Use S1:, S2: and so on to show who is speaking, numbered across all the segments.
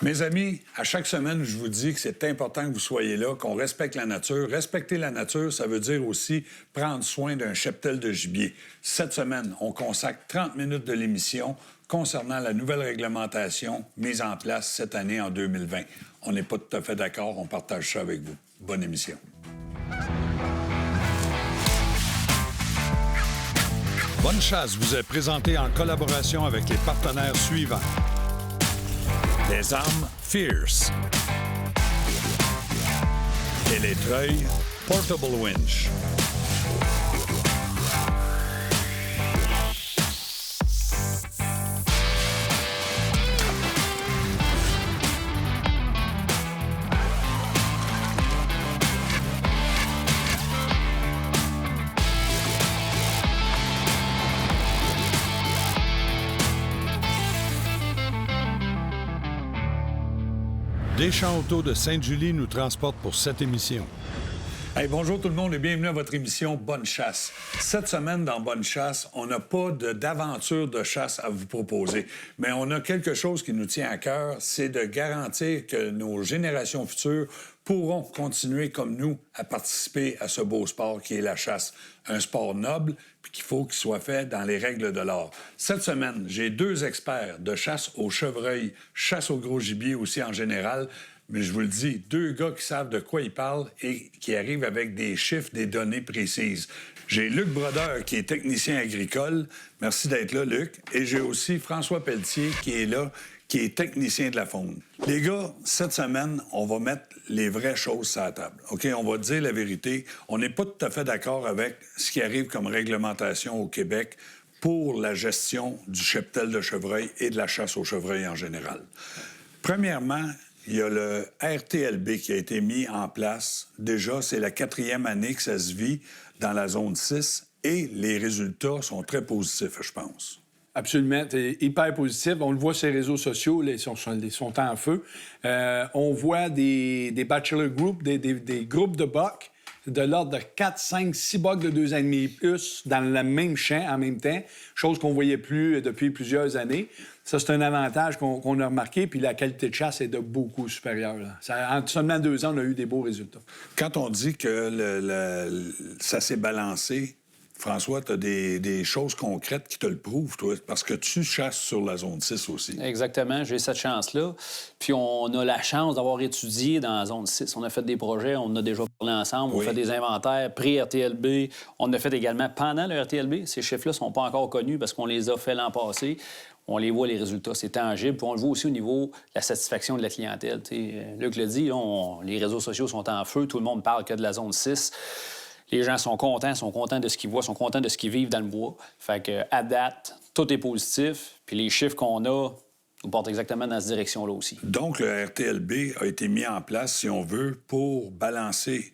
S1: Mes amis, à chaque semaine, je vous dis que c'est important que vous soyez là, qu'on respecte la nature. Respecter la nature, ça veut dire aussi prendre soin d'un cheptel de gibier. Cette semaine, on consacre 30 minutes de l'émission concernant la nouvelle réglementation mise en place cette année en 2020. On n'est pas tout à fait d'accord, on partage ça avec vous. Bonne émission. Bonne chasse vous est présentée en collaboration avec les partenaires suivants. Les armes Fierce. Et les treuils Portable Winch. Deschamps Auto de Sainte-Julie nous transporte pour cette émission. Hey, bonjour tout le monde et bienvenue à votre émission Bonne Chasse. Cette semaine, dans Bonne Chasse, on n'a pas d'aventure de chasse à vous proposer, mais on a quelque chose qui nous tient à cœur, c'est de garantir que nos générations futures pourront continuer comme nous à participer à ce beau sport qui est la chasse. Un sport noble, puis qu'il faut qu'il soit fait dans les règles de l'art. Cette semaine, j'ai deux experts de chasse au chevreuil, chasse au gros gibier aussi en général, mais je vous le dis, deux gars qui savent de quoi ils parlent et qui arrivent avec des chiffres, des données précises. J'ai Luc Brodeur, qui est technicien agricole. Merci d'être là, Luc. Et j'ai aussi François Pelletier, qui est là, qui est technicien de la faune. Les gars, cette semaine, on va mettre les vraies choses sur la table. OK? On va dire la vérité. On n'est pas tout à fait d'accord avec ce qui arrive comme réglementation au Québec pour la gestion du cheptel de chevreuil et de la chasse au chevreuil en général. Premièrement, il y a le RTLB qui a été mis en place. Déjà, c'est la 4e année que ça se vit dans la zone 6 et les résultats sont très positifs, je pense.
S2: Absolument. C'est hyper positif. On le voit sur les réseaux sociaux, ils sont en feu. On voit des bachelor groups, des groupes de bucks de l'ordre de 4, 5, 6 bucks de 2 ans et demi et plus dans le même champ en même temps, chose qu'on ne voyait plus depuis plusieurs années. Ça, c'est un avantage qu'on a remarqué, puis la qualité de chasse est de beaucoup supérieure. En seulement 2 ans, on a eu des beaux résultats.
S1: Quand on dit que ça s'est balancé, François, tu as des choses concrètes qui te le prouvent, toi, parce que tu chasses sur la zone 6 aussi.
S3: Exactement, j'ai cette chance-là. Puis on a la chance d'avoir étudié dans la zone 6. On a fait des projets, on a déjà parlé ensemble,
S1: Oui.
S3: on a fait des inventaires pré-RTLB. On a fait également pendant le RTLB. Ces chiffres-là ne sont pas encore connus parce qu'on les a fait l'an passé. On les voit, les résultats, c'est tangible. Puis on le voit aussi au niveau de la satisfaction de la clientèle. Luc l'a dit, là, les réseaux sociaux sont en feu, tout le monde parle que de la zone 6. Les gens sont contents de ce qu'ils voient, sont contents de ce qu'ils vivent dans le bois. Fait que, à date, tout est positif. Puis les chiffres qu'on a nous portent exactement dans cette direction-là aussi.
S1: Donc, le RTLB a été mis en place, si on veut, pour balancer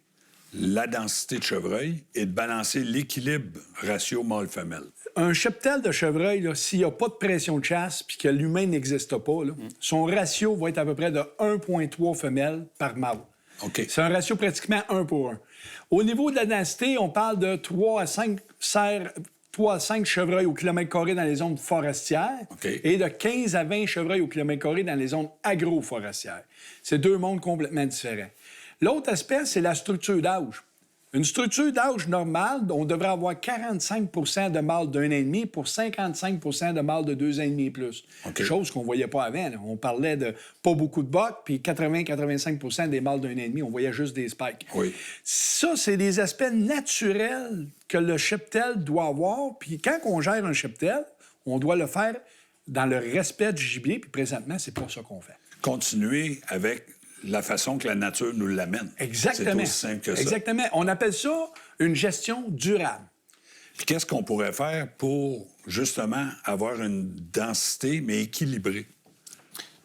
S1: la densité de chevreuil et de balancer l'équilibre ratio mâle-femelle.
S2: Un cheptel de chevreuil, s'il n'y a pas de pression de chasse puis que l'humain n'existe pas, son ratio va être à peu près de 1,3 femelles par mâle.
S1: OK.
S2: C'est un ratio pratiquement 1 pour 1. Au niveau de la densité, on parle de 3 à 5 chevreuils au kilomètre carré dans les zones forestières et de 15 à 20 chevreuils au kilomètre carré dans les zones agroforestières. C'est deux mondes complètement différents. L'autre aspect, c'est la structure d'âge. Une structure d'âge normale, on devrait avoir 45 de mâles d'1 an et demi pour 55 de mâles de 2 ans et demi et plus. Chose qu'on ne voyait pas avant. Là. On parlait de pas beaucoup de bucks, puis 80-85 des mâles d'1 an et demi, on voyait juste des spikes.
S1: Oui.
S2: Ça, c'est des aspects naturels que le cheptel doit avoir. Puis quand on gère un cheptel, on doit le faire dans le respect du gibier, puis présentement, c'est pas ça qu'on fait.
S1: Continuer avec la façon que la nature nous l'amène.
S2: Exactement.
S1: C'est aussi simple que ça.
S2: Exactement. On appelle ça une gestion durable.
S1: Puis qu'est-ce qu'on pourrait faire pour, justement, avoir une densité, mais équilibrée?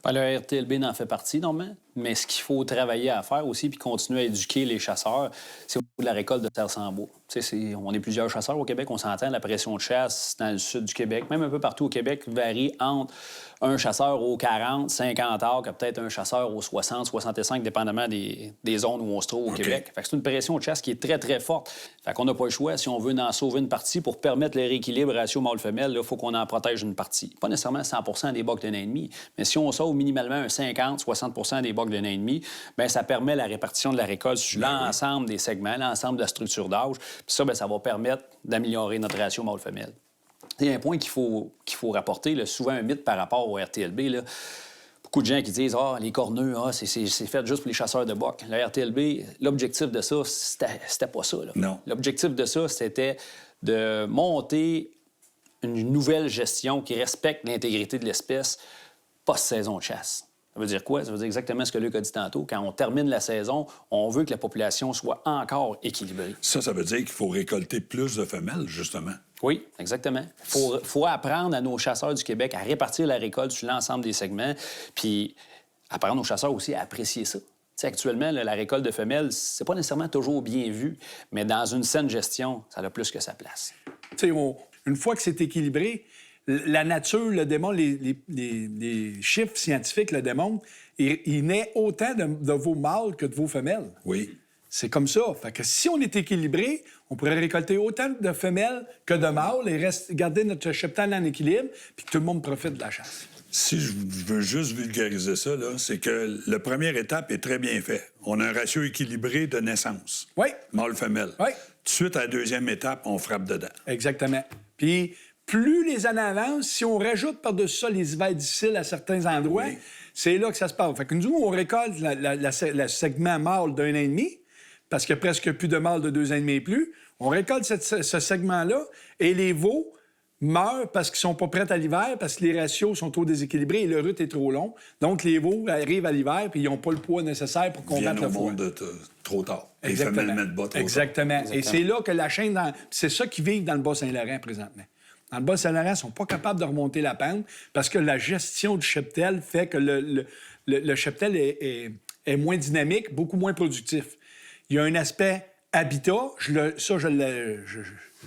S3: Ben, le RTLB en fait partie, normalement. Mais ce qu'il faut travailler à faire aussi, puis continuer à éduquer les chasseurs, c'est au niveau de la récolte de terre sans bois. On est plusieurs chasseurs au Québec, on s'entend, la pression de chasse dans le sud du Québec, même un peu partout au Québec, varie entre un chasseur aux 40, 50 heures, que peut-être un chasseur aux 60, 65, dépendamment des zones où on se trouve au Québec. Fait que c'est une pression de chasse qui est très, très forte. Fait qu'on n'a pas le choix. Si on veut en sauver une partie pour permettre le rééquilibre ratio mâle-femelle, il faut qu'on en protège une partie. Pas nécessairement 100 des bocs d'un an et demi, mais si on sauve minimalement un 50, 60 des bocs d'un an et demi, bien, ça permet la répartition de la récolte sur l'ensemble des segments, l'ensemble de la structure d'âge. Puis ça, bien, ça va permettre d'améliorer notre ratio mâle-femelle. Il y a un point qu'il faut rapporter, là, souvent un mythe par rapport au RTLB. Là. Beaucoup de gens qui disent « Ah, les corneux, c'est fait juste pour les chasseurs de bocs. » Le RTLB, l'objectif de ça, c'était pas ça. Là.
S1: Non.
S3: L'objectif de ça, c'était de monter une nouvelle gestion qui respecte l'intégrité de l'espèce post-saison de chasse. Ça veut dire quoi? Ça veut dire exactement ce que Luc a dit tantôt. Quand on termine la saison, on veut que la population soit encore équilibrée.
S1: Ça veut dire qu'il faut récolter plus de femelles, justement.
S3: Oui, exactement. Il faut apprendre à nos chasseurs du Québec à répartir la récolte sur l'ensemble des segments, puis apprendre aux chasseurs aussi à apprécier ça. T'sais, actuellement, là, la récolte de femelles, c'est pas nécessairement toujours bien vu, mais dans une saine gestion, ça a plus que sa place.
S2: Une fois que c'est équilibré, la nature le démontre, les chiffres scientifiques le démontrent, il naît autant de vos mâles que de vos femelles.
S1: Oui.
S2: C'est comme ça. Fait que si on est équilibré, on pourrait récolter autant de femelles que de mâles et garder notre cheptel en équilibre, puis que tout le monde profite de la chasse.
S1: Si je veux juste vulgariser ça, là, c'est que la première étape est très bien faite. On a un ratio équilibré de naissance.
S2: Oui.
S1: Mâle-femelle.
S2: Oui.
S1: Tout de suite, à la deuxième étape, on frappe dedans.
S2: Exactement. Puis, plus les années avancent, si on rajoute par-dessus ça les hivers difficiles à certains endroits, c'est là que ça se passe. Fait que nous, on récolte le segment mâle d'un an et demi, parce qu'il n'y a presque plus de mâles de 2 ans et demi et plus. On récolte ce segment-là, et les veaux meurent parce qu'ils ne sont pas prêts à l'hiver, parce que les ratios sont trop déséquilibrés et le rut est trop long. Donc, les veaux arrivent à l'hiver puis ils n'ont pas le poids nécessaire pour combattre le froid.
S1: Trop tard.
S2: Exactement.
S1: Les femelles mettent bas trop
S2: Exactement.
S1: tard.
S2: Et c'est là que la chaîne... C'est ça qui vit dans le Bas-Saint-Laurent présentement. Dans le Bas-Saint-Laurent, ils ne sont pas capables de remonter la pente parce que la gestion du cheptel fait que le cheptel est moins dynamique, beaucoup moins productif. Il y a un aspect habitat, je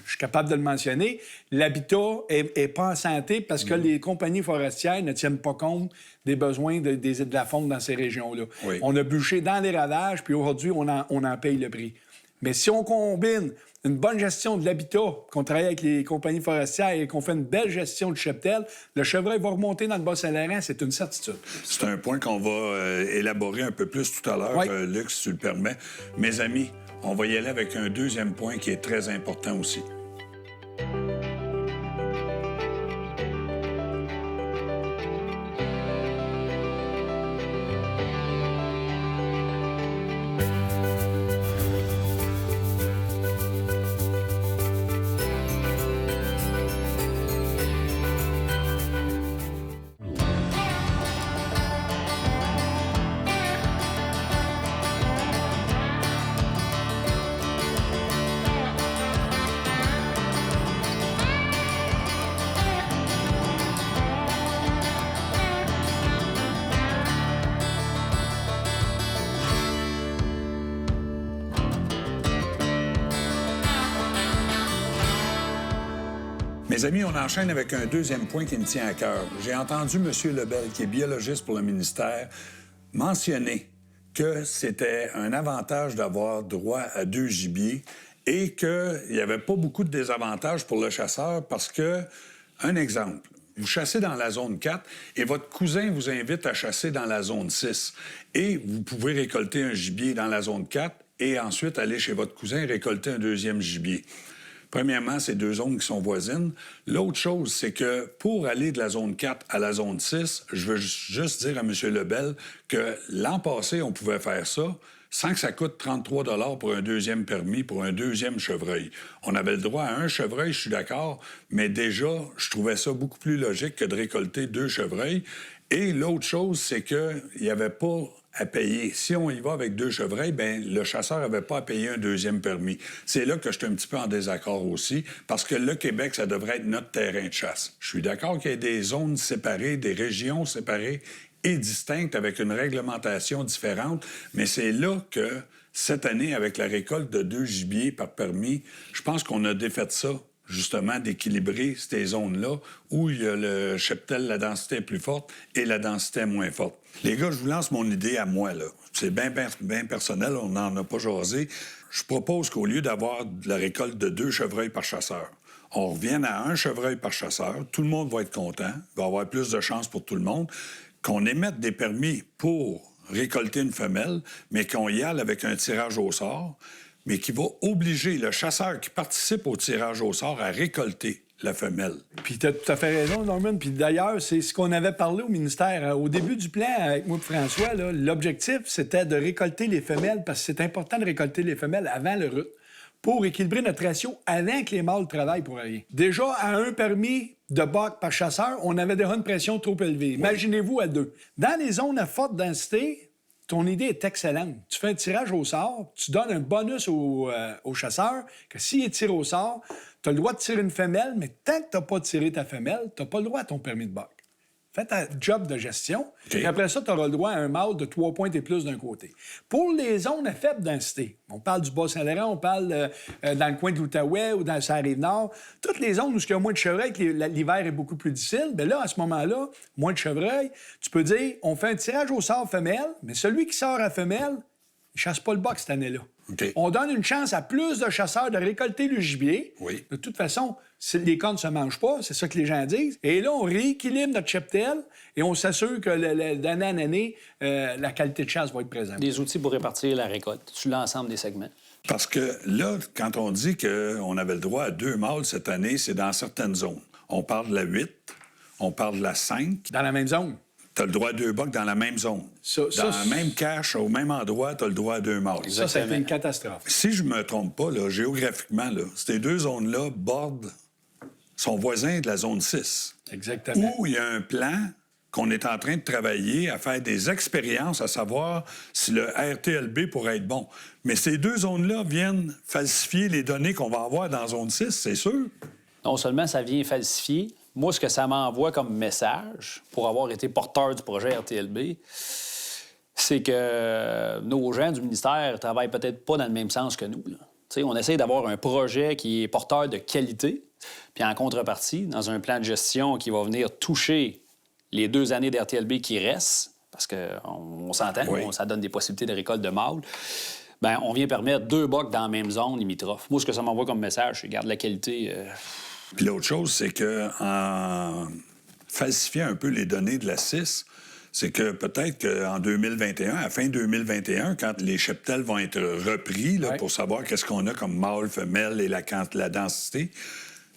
S2: suis capable de le mentionner. L'habitat est pas en santé parce que les compagnies forestières ne tiennent pas compte des besoins de la faune dans ces régions-là.
S1: Oui.
S2: On a bûché dans les ravages, puis aujourd'hui, on en paye le prix. Mais si on combine une bonne gestion de l'habitat, qu'on travaille avec les compagnies forestières et qu'on fait une belle gestion du cheptel, le chevreuil va remonter dans le Bas-Saint-Laurent, c'est une certitude.
S1: C'est un point qu'on va élaborer un peu plus tout à l'heure, Luc, si tu le permets. Mes amis, on va y aller avec un deuxième point qui est très important aussi. Mes amis, on enchaîne avec un deuxième point qui me tient à cœur. J'ai entendu M. Lebel, qui est biologiste pour le ministère, mentionner que c'était un avantage d'avoir droit à 2 gibiers et qu'il n'y avait pas beaucoup de désavantages pour le chasseur parce que, un exemple, vous chassez dans la zone 4 et votre cousin vous invite à chasser dans la zone 6. Et vous pouvez récolter un gibier dans la zone 4 et ensuite aller chez votre cousin et récolter un deuxième gibier. Premièrement, c'est 2 zones qui sont voisines. L'autre chose, c'est que pour aller de la zone 4 à la zone 6, je veux juste dire à M. Lebel que l'an passé, on pouvait faire ça sans que ça coûte 33 $ pour un deuxième permis, pour un deuxième chevreuil. On avait le droit à un chevreuil, je suis d'accord, mais déjà, je trouvais ça beaucoup plus logique que de récolter 2 chevreuils. Et l'autre chose, c'est qu'il n'y avait pas à payer. Si on y va avec 2 chevreuils, bien, le chasseur n'avait pas à payer un deuxième permis. C'est là que je suis un petit peu en désaccord aussi, parce que le Québec, ça devrait être notre terrain de chasse. Je suis d'accord qu'il y ait des zones séparées, des régions séparées et distinctes avec une réglementation différente, mais c'est là que, cette année, avec la récolte de 2 gibiers par permis, je pense qu'on a défait ça, justement, d'équilibrer ces zones-là où il y a le cheptel, la densité est plus forte et la densité est moins forte. Les gars, je vous lance mon idée à moi, là. C'est bien personnel, on n'en a pas jasé. Je propose qu'au lieu d'avoir de la récolte de 2 chevreuils par chasseur, on revienne à 1 chevreuil par chasseur. Tout le monde va être content. Il va y avoir plus de chances pour tout le monde. Qu'on émette des permis pour récolter une femelle, mais qu'on y aille avec un tirage au sort, mais qui va obliger le chasseur qui participe au tirage au sort à récolter la femelle.
S2: Puis tu as tout à fait raison, Norman. Puis d'ailleurs, c'est ce qu'on avait parlé au ministère. Au début du plan, avec moi et François, là, l'objectif, c'était de récolter les femelles, parce que c'est important de récolter les femelles avant le rut, pour équilibrer notre ratio avant que les mâles travaillent pour rien. Déjà, à 1 permis de boc par chasseur, on avait déjà une pression trop élevée. Imaginez-vous à 2. Dans les zones à forte densité, ton idée est excellente. Tu fais un tirage au sort, tu donnes un bonus au chasseur, que s'il est tiré au sort, tu as le droit de tirer une femelle, mais tant que tu n'as pas tiré ta femelle, tu n'as pas le droit à ton permis de boc. Fais ta job de gestion, et après ça, tu auras le droit à un mâle de 3 points et plus d'un côté. Pour les zones à faible densité, on parle du Bas-Saint-Laurent, on parle dans le coin de l'Outaouais ou dans la Rive-Nord, toutes les zones où il y a moins de chevreuils, que l'hiver est beaucoup plus difficile, bien là, à ce moment-là, moins de chevreuils, tu peux dire, on fait un tirage au sort femelle, mais celui qui sort à femelle, il ne chasse pas le boc cette année-là.
S1: Okay.
S2: On donne une chance à plus de chasseurs de récolter le gibier.
S1: Oui.
S2: De toute façon, les cornes ne se mangent pas, c'est ça que les gens disent. Et là, on rééquilibre notre cheptel et on s'assure que d'année en année, la qualité de chasse va être présente.
S3: Des outils pour répartir la récolte sur l'ensemble des segments.
S1: Parce que là, quand on dit qu'on avait le droit à 2 mâles cette année, c'est dans certaines zones. On parle de la 8, on parle de la 5.
S2: Dans la même zone.
S1: Tu as le droit à 2 bocs dans la même zone. Dans la même cache, au même endroit, tu as le droit à 2 mâles.
S2: Ça a été une catastrophe.
S1: Si je me trompe pas, là, géographiquement, là, ces 2 zones-là bordent son voisin de la zone 6.
S2: Exactement.
S1: Où il y a un plan qu'on est en train de travailler à faire des expériences, à savoir si le RTLB pourrait être bon. Mais ces 2 zones-là viennent falsifier les données qu'on va avoir dans la zone 6, c'est sûr.
S3: Non seulement ça vient falsifier, moi, ce que ça m'envoie comme message, pour avoir été porteur du projet RTLB, c'est que nos gens du ministère ne travaillent peut-être pas dans le même sens que nous. On essaie d'avoir un projet qui est porteur de qualité, puis en contrepartie, dans un plan de gestion qui va venir toucher les 2 années d'RTLB qui restent, parce qu'on s'entend,
S1: oui.
S3: Ça donne des possibilités de récolte de mâles, bien, on vient permettre 2 bocs dans la même zone limitrophe. Moi, ce que ça m'envoie comme message, c'est garde la qualité...
S1: Puis l'autre chose, c'est qu'en falsifiant un peu les données de la 6, c'est que peut-être qu'en 2021, à fin 2021, quand les cheptels vont être repris là, pour savoir qu'est-ce qu'on a comme mâle, femelle et la densité,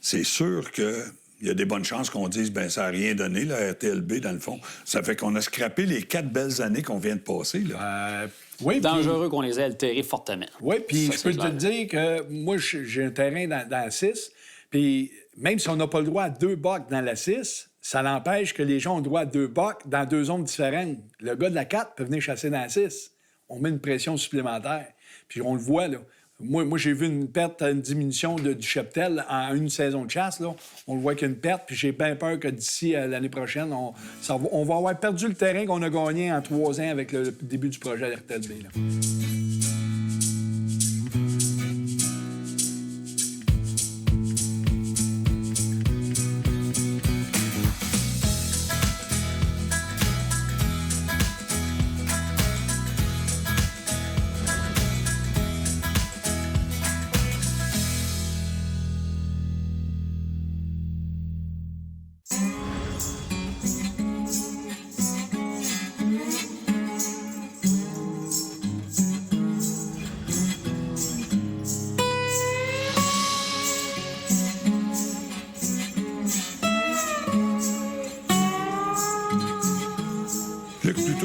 S1: c'est sûr qu'il y a des bonnes chances qu'on dise bien ça n'a rien donné, la RTLB, dans le fond. Ça fait qu'on a scrappé les 4 belles années qu'on vient de passer. Là.
S2: Oui,
S3: dangereux qu'on les ait altérés fortement.
S2: Oui, puis je peux te dire que moi, j'ai un terrain dans la 6, puis même si on n'a pas le droit à 2 bocs dans la 6, ça l'empêche que les gens ont le droit à 2 bocs dans 2 zones différentes. Le gars de la 4 peut venir chasser dans la 6. On met une pression supplémentaire. Puis on le voit, là. Moi j'ai vu une perte, une diminution du cheptel en une saison de chasse. Là. On le voit qu'il y a une perte, puis j'ai bien peur que d'ici l'année prochaine, on va avoir perdu le terrain qu'on a gagné en 3 ans avec le début du projet RTLB. Là.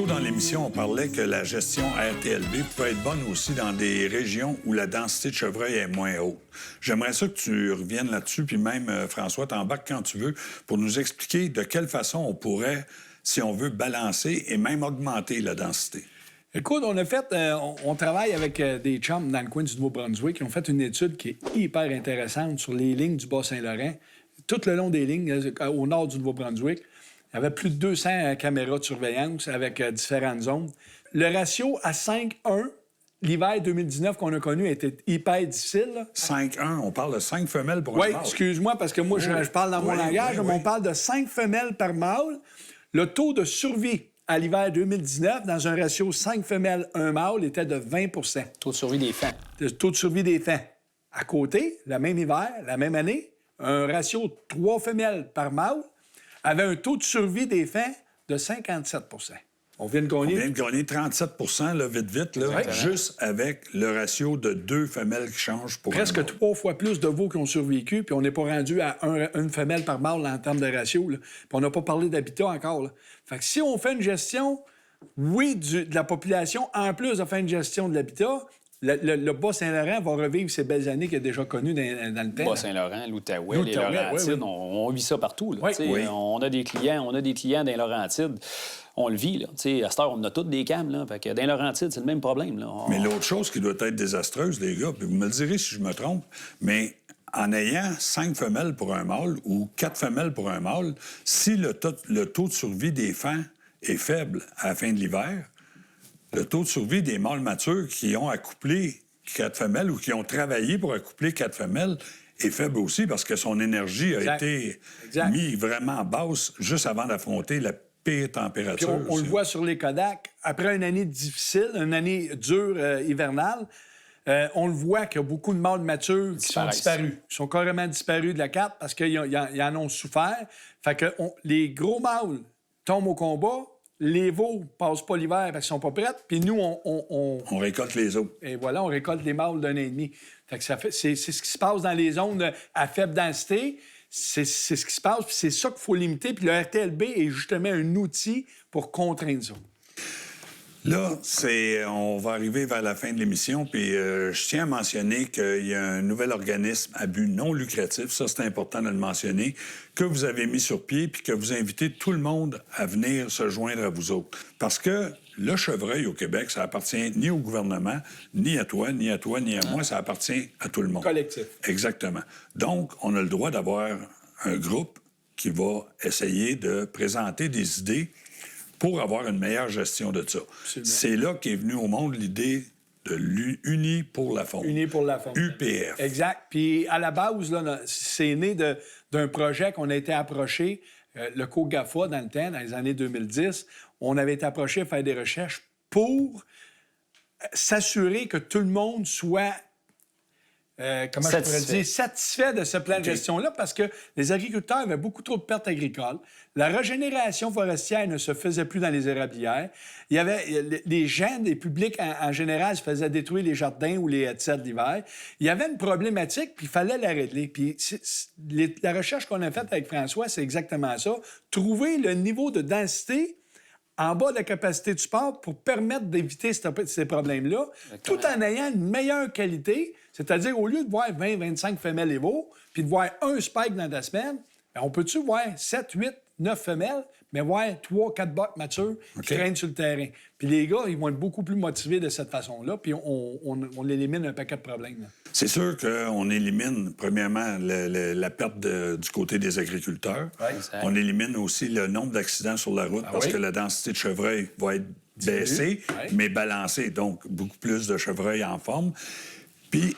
S1: Dans l'émission, on parlait que la gestion RTLB pouvait être bonne aussi dans des régions où la densité de chevreuil est moins haute. J'aimerais ça que tu reviennes là-dessus, puis même, François, t'embarques quand tu veux, pour nous expliquer de quelle façon on pourrait, si on veut, balancer et même augmenter la densité.
S2: Écoute, on travaille avec des chums dans le coin du Nouveau-Brunswick qui ont fait une étude qui est hyper intéressante sur les lignes du Bas-Saint-Laurent. Tout le long des lignes, au nord du Nouveau-Brunswick, il y avait plus de 200 caméras de surveillance avec différentes zones. Le ratio à 5-1, l'hiver 2019 qu'on a connu, était hyper difficile.
S1: 5-1, on parle de 5 femelles pour un mâle.
S2: Oui, excuse-moi, parce que moi, je parle dans mon langage, mais on parle de 5 femelles par mâle. Le taux de survie à l'hiver 2019, dans un ratio 5 femelles, 1 mâle, était de 20
S3: Taux de survie des fans.
S2: Le taux de survie des fans. À côté, le même hiver, la même année, un ratio 3 femelles par mâle avait un taux de survie des fans de 57 On vient de gagner
S1: 37 là, vite, là, juste avec le ratio de 2 femelles qui changent pour
S2: presque 3 fois plus de veaux qui ont survécu, puis on n'est pas rendu à une femelle par mâle en termes de ratio. Là. Puis on n'a pas parlé d'habitat encore. Là. Fait que si on fait une gestion, de la population, en plus de faire une gestion de l'habitat, le Bas-Saint-Laurent va revivre ces belles années qu'il a déjà connues dans le temps.
S3: Bas-Saint-Laurent, l'Outaouais, les Laurentides, on vit ça partout. Là, On a des clients dans les Laurentides. On le vit, là. À cette heure, on a tous des cams, là. Fait que dans les Laurentides, c'est le même problème, là.
S1: Mais l'autre chose qui doit être désastreuse, les gars, puis vous me le direz si je me trompe, mais en ayant 5 femelles pour un mâle ou 4 femelles pour un mâle, si le taux de survie des fans est faible à la fin de l'hiver, le taux de survie des mâles matures qui ont accouplé 4 femelles ou qui ont travaillé pour accoupler 4 femelles est faible aussi parce que son énergie a été mise vraiment basse juste avant d'affronter la pire température.
S2: Puis on le voit sur les Kodak. Après une année difficile, une année dure hivernale, on le voit qu'il y a beaucoup de mâles matures qui sont disparus. Ils sont carrément disparus de la carte parce qu'ils en ont souffert. Fait que les gros mâles tombent au combat. Les veaux passent pas l'hiver parce qu'ils sont pas prêts. Puis nous,
S1: on récolte les os.
S2: Et voilà, on récolte les mâles d'un an et demi. Fait que c'est ce qui se passe dans les zones à faible densité. C'est ce qui se passe, puis c'est ça qu'il faut limiter. Puis le RTLB est justement un outil pour contraindre ça.
S1: Là, on va arriver vers la fin de l'émission, puis je tiens à mentionner qu'il y a un nouvel organisme à but non lucratif, ça c'est important de le mentionner, que vous avez mis sur pied, puis que vous invitez tout le monde à venir se joindre à vous autres. Parce que le chevreuil au Québec, ça appartient ni au gouvernement, ni à toi, ni à toi, ni à moi, ça appartient à tout le monde.
S2: Collectif. Exactement.
S1: Donc, on a le droit d'avoir un groupe qui va essayer de présenter des idées pour avoir une meilleure gestion de ça. Absolument. C'est là qu'est venue au monde l'idée de l'Unis pour la faune.
S2: Unis pour la faune.
S1: UPF.
S2: Exact. Puis à la base, là, c'est né d'un projet qu'on a été approché, le COGAFA dans le temps, dans les années 2010. On avait été approché à faire des recherches pour s'assurer que tout le monde soit satisfait de ce plan de gestion-là, parce que les agriculteurs avaient beaucoup trop de pertes agricoles. La régénération forestière ne se faisait plus dans les érablières. Il y avait les gens, les publics en général, se faisaient détruire les jardins ou les headsets d'hiver. Il y avait une problématique, puis il fallait la régler. Puis la recherche qu'on a faite avec François, c'est exactement ça. Trouver le niveau de densité en bas de la capacité du sport pour permettre d'éviter ces problèmes-là, tout en ayant une meilleure qualité. C'est-à-dire, au lieu de voir 20-25 femelles et veaux, puis de voir un spike dans ta semaine, bien, on peut-tu voir 7, 8, 9 femelles, mais voir 3, 4 bottes matures qui traînent sur le terrain. Puis les gars, ils vont être beaucoup plus motivés de cette façon-là, puis on élimine un paquet de problèmes. Là.
S1: C'est sûr qu'on élimine, premièrement, la perte du côté des agriculteurs. Ouais, on élimine aussi le nombre d'accidents sur la route parce que la densité de chevreuil va être baissée, mais balancée, donc beaucoup plus de chevreuils en forme. Puis,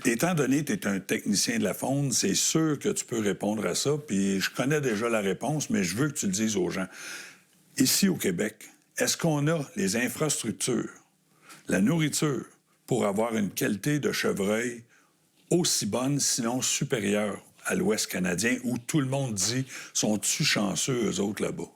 S1: étant donné que tu es un technicien de la faune, c'est sûr que tu peux répondre à ça. Puis je connais déjà la réponse, mais je veux que tu le dises aux gens. Ici, au Québec, est-ce qu'on a les infrastructures, la nourriture, pour avoir une qualité de chevreuil aussi bonne, sinon supérieure à l'Ouest canadien, où tout le monde dit « sont-tu chanceux, eux autres, là-bas? »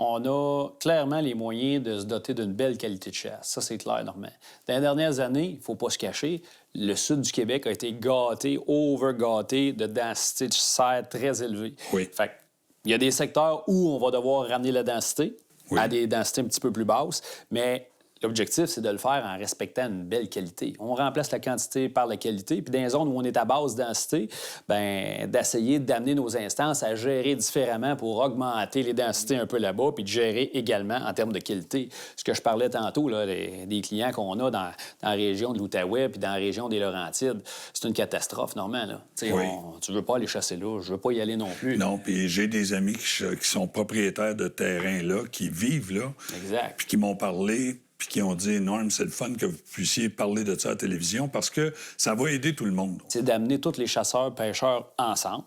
S3: On a clairement les moyens de se doter d'une belle qualité de chasse. Ça, c'est clair, Normand. Dans les dernières années, il ne faut pas se cacher, le sud du Québec a été gâté, over-gâté de densité de cerf très élevée.
S1: Oui.
S3: Fait il y a des secteurs où on va devoir ramener la densité à des densités un petit peu plus basses, mais L'objectif, c'est de le faire en respectant une belle qualité. On remplace la quantité par la qualité. Puis dans les zones où on est à basse densité, bien, d'essayer d'amener nos instances à gérer différemment pour augmenter les densités un peu là-bas, puis de gérer également en termes de qualité. Ce que je parlais tantôt, là, des clients qu'on a dans la région de l'Outaouais puis dans la région des Laurentides, c'est une catastrophe, Normand. Là. Oui. Tu veux pas aller chasser là, je veux pas y aller non plus.
S1: Non, puis j'ai des amis qui sont propriétaires de terrains là, qui vivent là,
S3: exact.
S1: Puis qui m'ont parlé, puis qui ont dit, Norm, c'est le fun que vous puissiez parler de ça à la télévision parce que ça va aider tout le monde.
S3: C'est d'amener tous les chasseurs-pêcheurs ensemble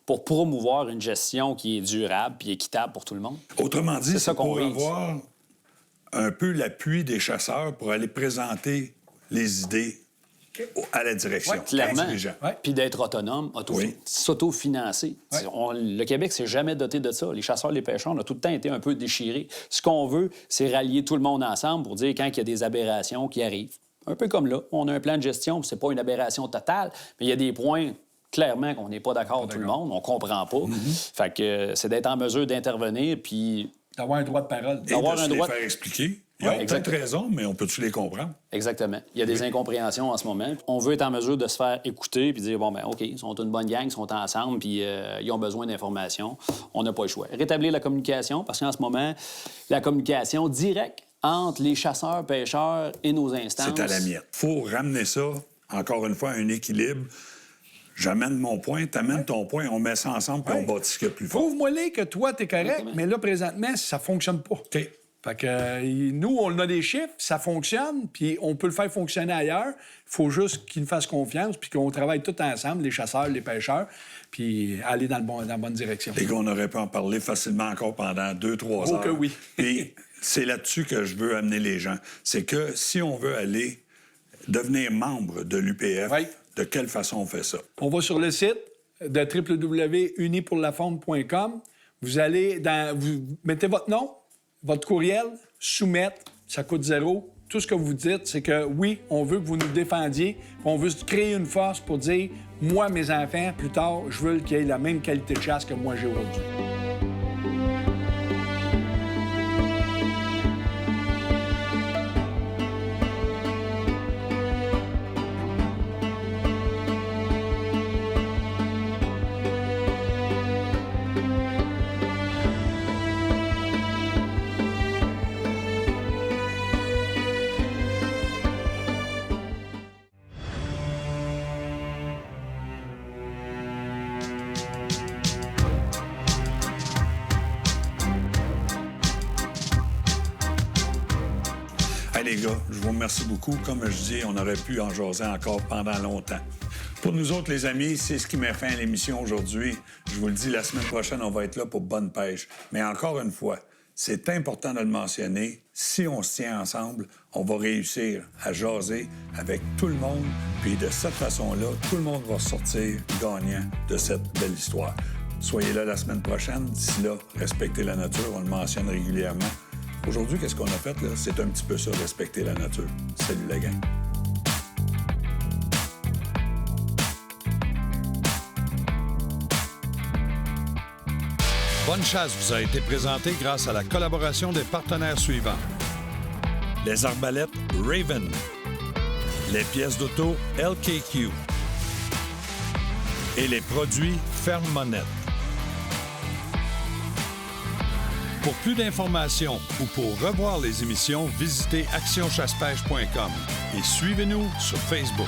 S3: pour promouvoir une gestion qui est durable puis équitable pour tout le monde.
S1: Autrement dit, c'est pour avoir un peu l'appui des chasseurs pour aller présenter les idées à la direction.
S3: Oui, clairement. Puis d'être autonome, s'autofinancer. Le Québec s'est jamais doté de ça. Les chasseurs, les pêcheurs, on a tout le temps été un peu déchirés. Ce qu'on veut, c'est rallier tout le monde ensemble pour dire quand il y a des aberrations qui arrivent. Un peu comme là, on a un plan de gestion, c'est pas une aberration totale, mais il y a des points clairement qu'on n'est pas d'accord tout le monde, on comprend pas. Fait que c'est d'être en mesure d'intervenir puis
S2: d'avoir un droit de parole.
S1: D'avoir un droit de faire expliquer. Ils ont peut-être raison, mais on peut-tu les comprendre?
S3: Exactement. Il y a des incompréhensions en ce moment. On veut être en mesure de se faire écouter puis dire, bon, ben OK, ils sont une bonne gang, ils sont ensemble, puis ils ont besoin d'informations. On n'a pas le choix. Rétablir la communication, parce qu'en ce moment, la communication directe entre les chasseurs, pêcheurs et nos instances...
S1: C'est à la miette. Il faut ramener ça, encore une fois, à un équilibre. J'amène mon point, t'amènes ton point, on met ça ensemble, puis on bâtit ce qu'il y a plus fort.
S2: Prouve-moi-les que toi, t'es correct, mais là, présentement, ça fonctionne pas.
S1: OK.
S2: Fait que nous, on a des chiffres, ça fonctionne, puis on peut le faire fonctionner ailleurs. Il faut juste qu'ils nous fassent confiance, puis qu'on travaille tous ensemble, les chasseurs, les pêcheurs, puis aller dans la bonne direction.
S1: Et qu'on aurait pu en parler facilement encore pendant 2-3 heures.
S2: Oh que oui.
S1: Puis c'est là-dessus que je veux amener les gens. C'est que si on veut aller devenir membre de l'UPF, de quelle façon on fait ça?
S2: On va sur le site de www.unipourlafaune.com. Vous allez vous mettez votre nom, votre courriel, soumettre, ça coûte 0. Tout ce que vous dites, c'est que oui, on veut que vous nous défendiez, on veut créer une force pour dire, moi, mes enfants, plus tard, je veux qu'ils aient la même qualité de chasse que moi j'ai aujourd'hui.
S1: Les gars, je vous remercie beaucoup. Comme je dis, on aurait pu en jaser encore pendant longtemps. Pour nous autres, les amis, c'est ce qui met fin à l'émission aujourd'hui. Je vous le dis, la semaine prochaine, on va être là pour Bonne Pêche. Mais encore une fois, c'est important de le mentionner. Si on se tient ensemble, on va réussir à jaser avec tout le monde. Puis de cette façon-là, tout le monde va sortir gagnant de cette belle histoire. Soyez là la semaine prochaine. D'ici là, respectez la nature. On le mentionne régulièrement. Aujourd'hui, qu'est-ce qu'on a fait, là? C'est un petit peu ça, respecter la nature. Salut la gang.
S4: Bonne chasse vous a été présentée grâce à la collaboration des partenaires suivants. Les arbalètes Raven. Les pièces d'auto LKQ. Et les produits Ferme Monette. Pour plus d'informations ou pour revoir les émissions, visitez actionchassepêche.com et suivez-nous sur Facebook.